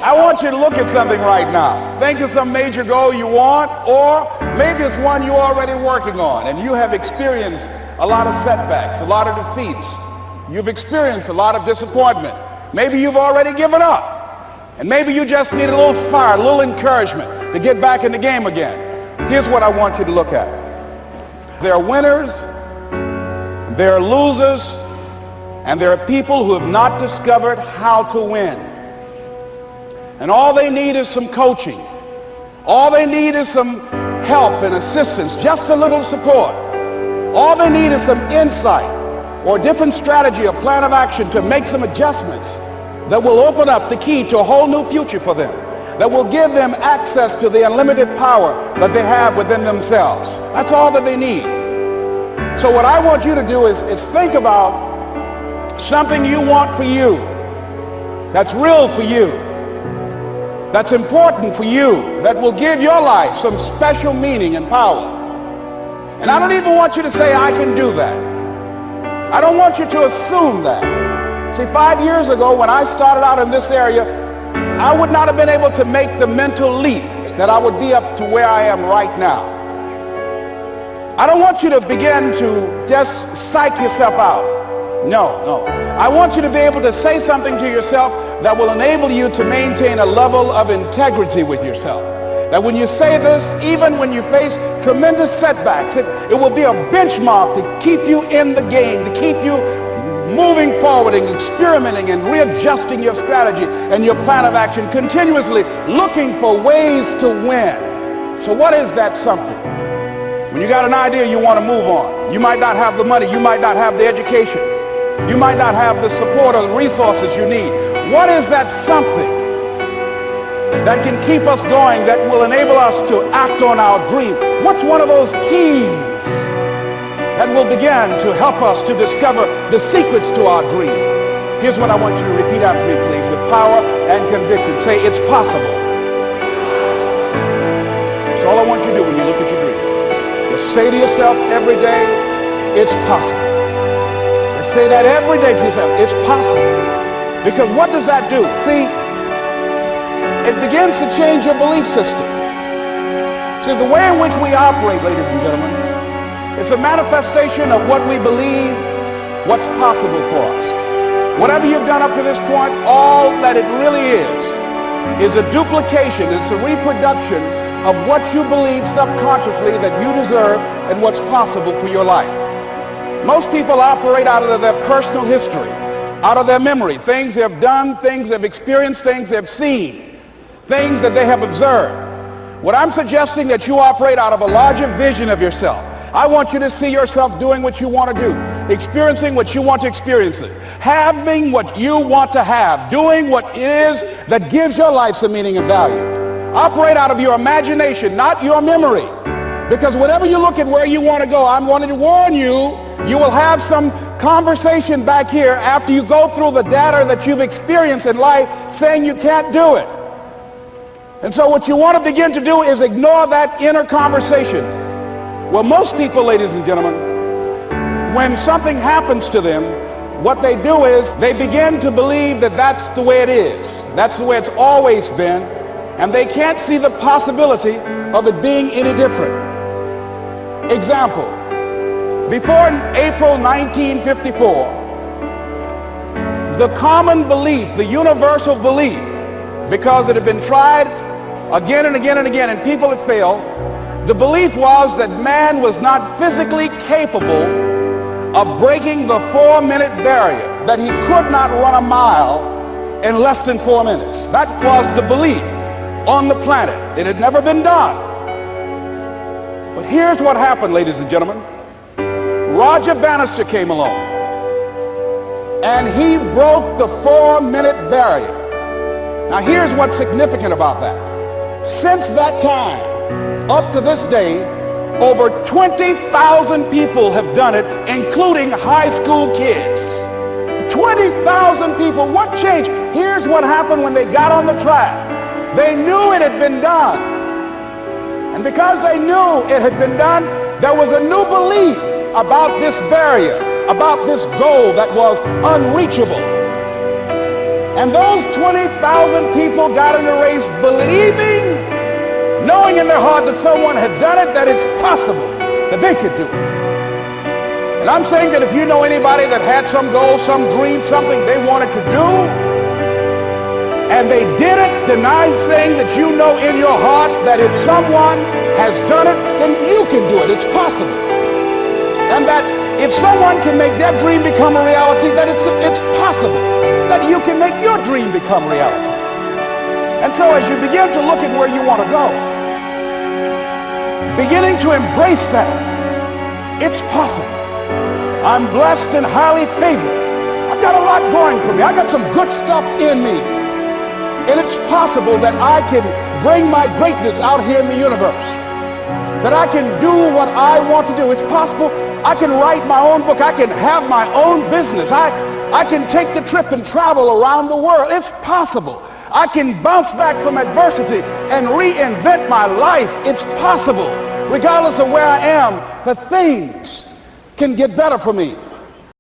I want you to look at something right now. Think of some major goal you want, or maybe it's one you're already working on and you have experienced a lot of setbacks, a lot of defeats. You've experienced a lot of disappointment. Maybe you've already given up. And maybe you just need a little fire, a little encouragement to get back in the game again. Here's what I want you to look at. There are winners, there are losers, and there are people who have not discovered how to win. And all they need is some coaching. All they need is some help and assistance, just a little support. All they need is some insight or a different strategy, a plan of action to make some adjustments that will open up the key to a whole new future for them, that will give them access to the unlimited power that they have within themselves. That's all that they need. So what I want you to do is think about something you want for you, that's real for you, that's important for you, that will give your life some special meaning and power. And I don't even want you to say, I can do that. I don't want you to assume that. See, 5 years ago when I started out in this area, I would not have been able to make the mental leap that I would be up to where I am right now. I don't want you to begin to just psych yourself out. No. I want you to be able to say something to yourself that will enable you to maintain a level of integrity with yourself. That when you say this, even when you face tremendous setbacks, it will be a benchmark to keep you in the game, to keep you moving forward and experimenting and readjusting your strategy and your plan of action, continuously looking for ways to win. So what is that something? When you got an idea you want to move on, you might not have the money, you might not have the education, you might not have the support or the resources you need. What is that something that can keep us going, that will enable us to act on our dream? What's one of those keys that will begin to help us to discover the secrets to our dream? Here's what I want you to repeat after me, please, with power and conviction. Say, it's possible. That's all I want you to do when you look at your dream. Just say to yourself every day, it's possible. Just say that every day to yourself, it's possible. Because what does that do? See, it begins to change your belief system. See, the way in which we operate, ladies and gentlemen, it's a manifestation of what we believe, what's possible for us. Whatever you've done up to this point, all that it really is a duplication, it's a reproduction of what you believe subconsciously that you deserve and what's possible for your life. Most people operate out of their personal history, out of their memory, things they've done, things they've experienced, things they've seen, things that they have observed. What I'm suggesting that you operate out of a larger vision of yourself. I want you to see yourself doing what you want to do, experiencing what you want to experience, having what you want to have, doing what it is that gives your life some meaning and value. Operate out of your imagination, not your memory. Because whenever you look at where you want to go, I'm wanting to warn you, you will have some conversation back here after you go through the data that you've experienced in life saying you can't do it. And so what you want to begin to do is ignore that inner conversation. Well, most people, ladies and gentlemen, when something happens to them, what they do is they begin to believe that that's the way it is. That's the way it's always been. And they can't see the possibility of it being any different. Example, before April 1954, the common belief, the universal belief, because it had been tried again and again and again and people had failed, the belief was that man was not physically capable of breaking the 4-minute barrier, that he could not run a mile in less than 4 minutes. That was the belief on the planet. It had never been done. But here's what happened, ladies and gentlemen. Roger Bannister came along and he broke the 4-minute barrier. Now here's what's significant about that. Since that time, up to this day, over 20,000 people have done it, including high school kids. 20,000 people. What changed? Here's what happened when they got on the track. They knew it had been done. And because they knew it had been done, there was a new belief about this barrier, about this goal that was unreachable. And those 20,000 people got in the race believing, knowing in their heart that someone had done it, that it's possible that they could do it. And I'm saying that if you know anybody that had some goal, some dream, something they wanted to do, and they did it, then I'm saying that you know in your heart that if someone has done it, then you can do it. It's possible. And that if someone can make their dream become a reality, that it's possible that you can make your dream become reality. And so as you begin to look at where you want to go, beginning to embrace that, it's possible. I'm blessed and highly favored. I've got a lot going for me. I got some good stuff in me. And it's possible that I can bring my greatness out here in the universe. That I can do what I want to do. It's possible I can write my own book. I can have my own business. I can take the trip and travel around the world. It's possible. I can bounce back from adversity and reinvent my life. It's possible. Regardless of where I am, the things can get better for me.